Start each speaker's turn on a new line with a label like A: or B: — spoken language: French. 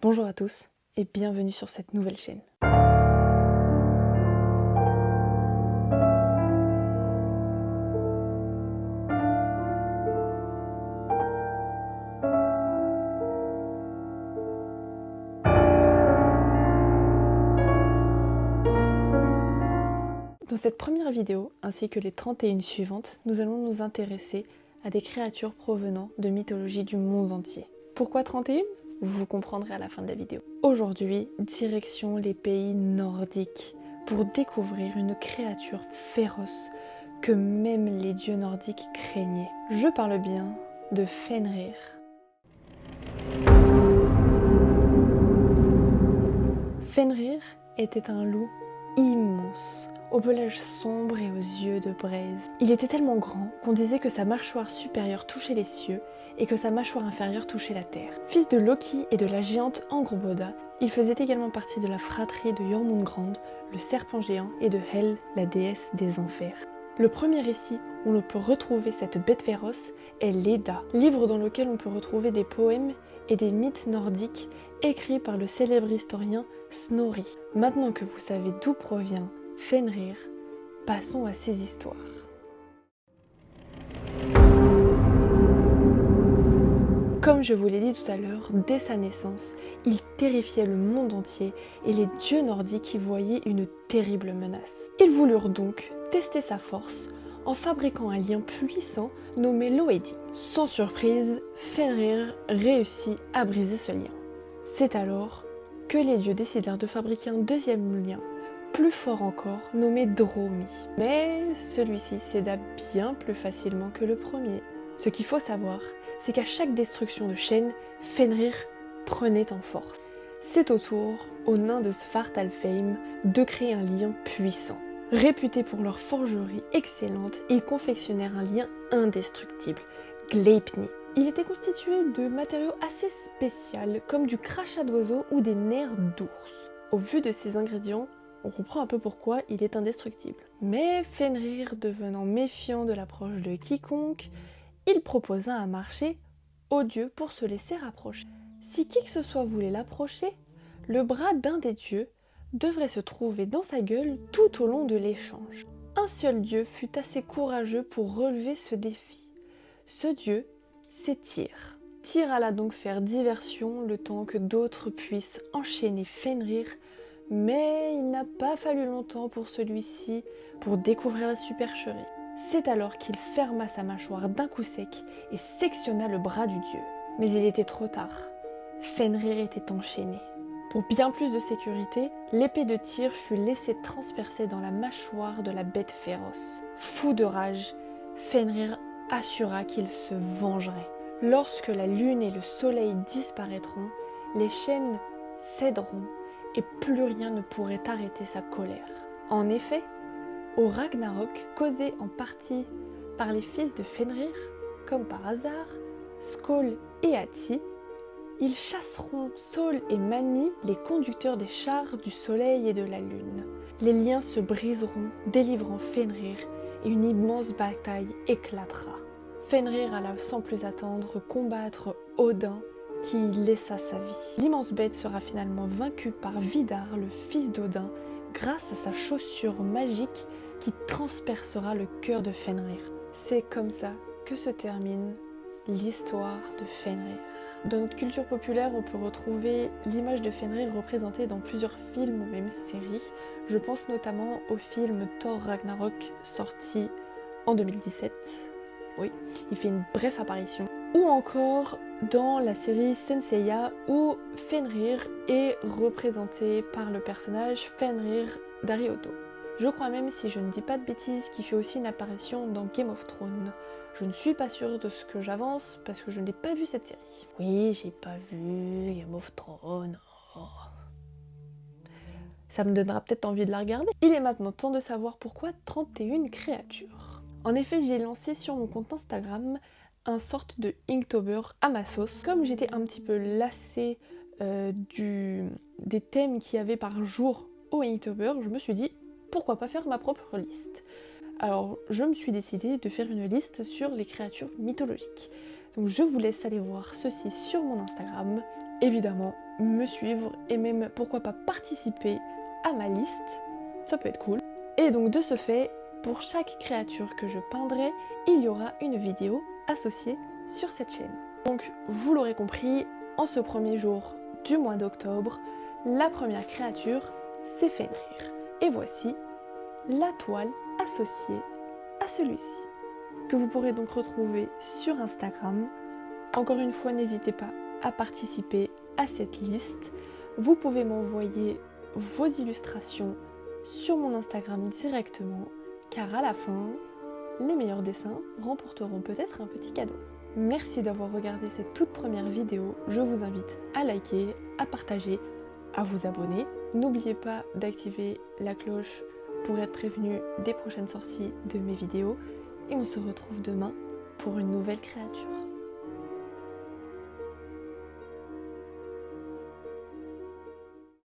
A: Bonjour à tous et bienvenue sur cette nouvelle chaîne. Dans cette première vidéo, ainsi que les 31 suivantes, nous allons nous intéresser à des créatures provenant de mythologie du monde entier. Pourquoi 31 ? Vous comprendrez à la fin de la vidéo. Aujourd'hui, direction les pays nordiques pour découvrir une créature féroce que même les dieux nordiques craignaient. Je parle bien de Fenrir. Fenrir était un loup immense, au pelage sombre et aux yeux de braise. Il était tellement grand qu'on disait que sa mâchoire supérieure touchait les cieux et que sa mâchoire inférieure touchait la terre. Fils de Loki et de la géante Angrboda, il faisait également partie de la fratrie de Jormungand, le serpent géant, et de Hel, la déesse des enfers. Le premier récit où l'on peut retrouver cette bête féroce est l'Edda, livre dans lequel on peut retrouver des poèmes et des mythes nordiques écrits par le célèbre historien Snorri. Maintenant que vous savez d'où provient Fenrir, passons à ses histoires. Comme je vous l'ai dit tout à l'heure, dès sa naissance, il terrifiait le monde entier et les dieux nordiques y voyaient une terrible menace. Ils voulurent donc tester sa force en fabriquant un lien puissant nommé l'Oedi. Sans surprise, Fenrir réussit à briser ce lien. C'est alors que les dieux décidèrent de fabriquer un deuxième lien, plus fort encore, nommé Dromi. Mais celui-ci céda bien plus facilement que le premier. Ce qu'il faut savoir, c'est qu'à chaque destruction de chaîne, Fenrir prenait en force. C'est au tour aux nains de Svartalfheim de créer un lien puissant. Réputés pour leur forgerie excellente, ils confectionnèrent un lien indestructible, Gleipnir. Il était constitué de matériaux assez spéciaux comme du crachat d'oiseau ou des nerfs d'ours. Au vu de ces ingrédients, on comprend un peu pourquoi il est indestructible. Mais Fenrir, devenant méfiant de l'approche de quiconque, il proposa un marché aux dieux pour se laisser rapprocher. Si qui que ce soit voulait l'approcher, le bras d'un des dieux devrait se trouver dans sa gueule tout au long de l'échange. Un seul dieu fut assez courageux pour relever ce défi. Ce dieu, c'est Tyr. Tyr alla donc faire diversion le temps que d'autres puissent enchaîner Fenrir, mais il n'a pas fallu longtemps pour celui-ci pour découvrir la supercherie. C'est alors qu'il ferma sa mâchoire d'un coup sec et sectionna le bras du dieu. Mais il était trop tard. Fenrir était enchaîné. Pour bien plus de sécurité, l'épée de Tyr fut laissée transpercer dans la mâchoire de la bête féroce. Fou de rage, Fenrir assura qu'il se vengerait. Lorsque la lune et le soleil disparaîtront, les chaînes céderont et plus rien ne pourrait arrêter sa colère. En effet, au Ragnarok, causé en partie par les fils de Fenrir, comme par hasard, Skoll et Ati, ils chasseront Sol et Mani, les conducteurs des chars du soleil et de la lune. Les liens se briseront, délivrant Fenrir, et une immense bataille éclatera. Fenrir alla sans plus attendre combattre Odin, qui laissa sa vie. L'immense bête sera finalement vaincue par Vidar, le fils d'Odin, grâce à sa chaussure magique qui transpercera le cœur de Fenrir. C'est comme ça que se termine l'histoire de Fenrir. Dans notre culture populaire, on peut retrouver l'image de Fenrir représentée dans plusieurs films ou même séries. Je pense notamment au film Thor Ragnarok sorti en 2017. Oui, il fait une brève apparition. Ou encore dans la série Senseiya où Fenrir est représenté par le personnage Fenrir d'Arioto. Je crois même, si je ne dis pas de bêtises, qu'il fait aussi une apparition dans Game of Thrones. Je ne suis pas sûre de ce que j'avance parce que je n'ai pas vu cette série. Oui, j'ai pas vu Game of Thrones. Oh. Ça me donnera peut-être envie de la regarder. Il est maintenant temps de savoir pourquoi 31 créatures. En effet, j'ai lancé sur mon compte Instagram un sorte de Inktober à ma sauce. Comme j'étais un petit peu lassée des thèmes qu'il y avait par jour au Inktober, je me suis dit pourquoi pas faire ma propre liste. Alors je me suis décidée de faire une liste sur les créatures mythologiques. Donc je vous laisse aller voir ceci sur mon Instagram évidemment me suivre et même pourquoi pas participer à ma liste, ça peut être cool. Et donc de ce fait, pour chaque créature que je peindrai, il y aura une vidéo associée sur cette chaîne. Donc vous l'aurez compris, en ce premier jour du mois d'octobre, la première créature c'est Fenrir. Et voici la toile associée à celui-ci, que vous pourrez donc retrouver sur Instagram. Encore une fois, n'hésitez pas à participer à cette liste. Vous pouvez m'envoyer vos illustrations sur mon Instagram directement, car à la fin, les meilleurs dessins remporteront peut-être un petit cadeau. Merci d'avoir regardé cette toute première vidéo. Je vous invite à liker, à partager, à vous abonner. N'oubliez pas d'activer la cloche pour être prévenu des prochaines sorties de mes vidéos. Et on se retrouve demain pour une nouvelle créature.